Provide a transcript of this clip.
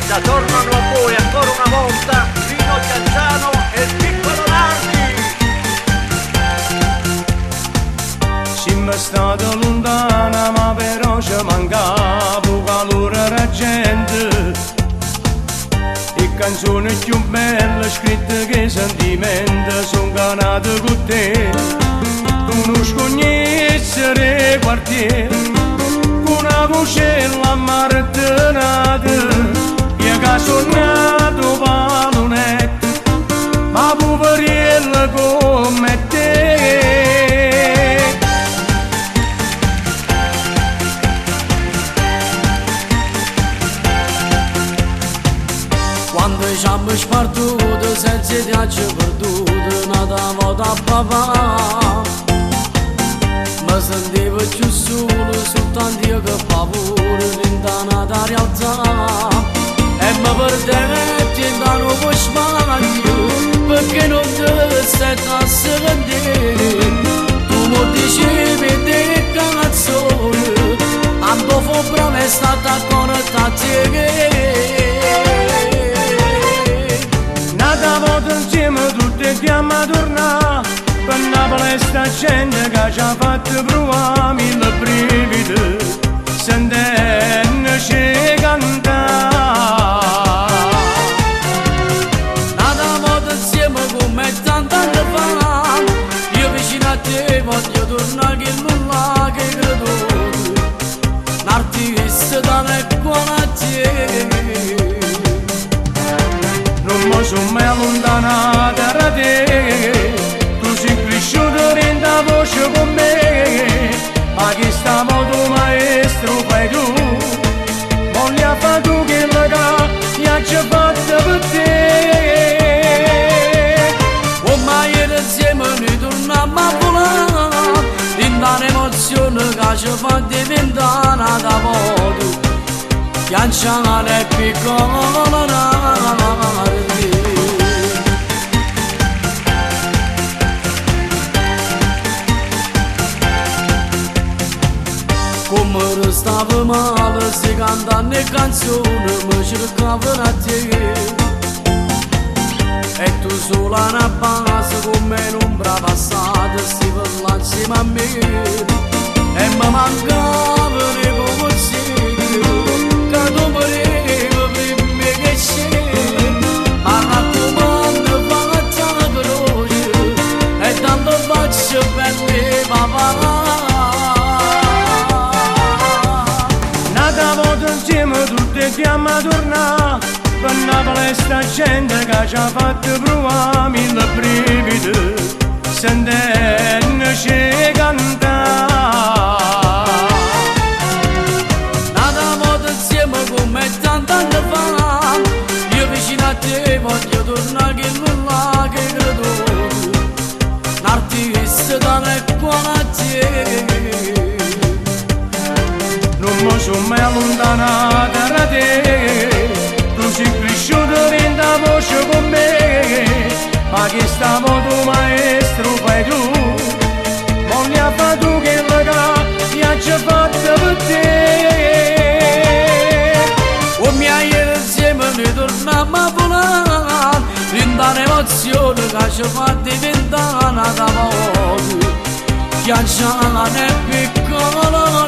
Da tornano a voi ancora una volta Rino Gianciano e il piccolo Nardi. Siamo stati lontana ma però ci mancava calore la gente. E canzoni più belle scritte che sentimenti sono canate con te. Conosco ogni essere quartiere con una voce la martenata. Io che sono nato palonetto ma poverella come te. Quando siamo spartuti senza ti hanno perduto nata volta a papà. Mi sentivo più solo soltanto io che paura l'indanata realtà. E mi perdetti in da nuovo sbaglio perché non ti stai a sentire. Tu mi dicevi di canzone quando fu brava è stata connettata a te. Nata volta insieme tutte chiama tornare. Per Napoli sta gente che ci ha fatto provare mille brividi sentendoci cantare. Nata volta insieme come tant'anni fa. Io vicino a te voglio tornare che nulla che credo. Un artista tale quale a te. Non mi sono mai allontanata da te. Tu sei cresciuto dentro la voce con me. Ma che stavo tu maestro fai tu. Voglio fare tu che la mi ha già fatto per te. Ormai insieme noi torniamo a volare. In un'emozione che ci fa diventare da modo. Pianciale e piccola Nardi. Come restavo male se cantano le canzoni mi cercavano a te. E tu sola una base come un'ombra passata si parla insieme a me. E mi mancava le consiglio che tu volevi prima che c'è. Ma raccomando fatta la croce e tanto faccio per te papà. Insieme tutte chiama tornare. Per Napoli sta gente che ci ha fatto provare mille brividi sentendoci cantare. Nata volta insieme come tant'anni fa. Io vicino a te voglio tornare che nulla che credo. Un artista tale quale a te. Non mi sono mai allontanata da te. Tu sei cresciuto dentro la voce con me. Ma che stavo tu maestro fai tu. Voglio fare tu che la mi ha già fatto per te. O miei insieme noi torniamo a volare. Rinda un'emozione che ci fa diventare da modo. Pianciale e piccola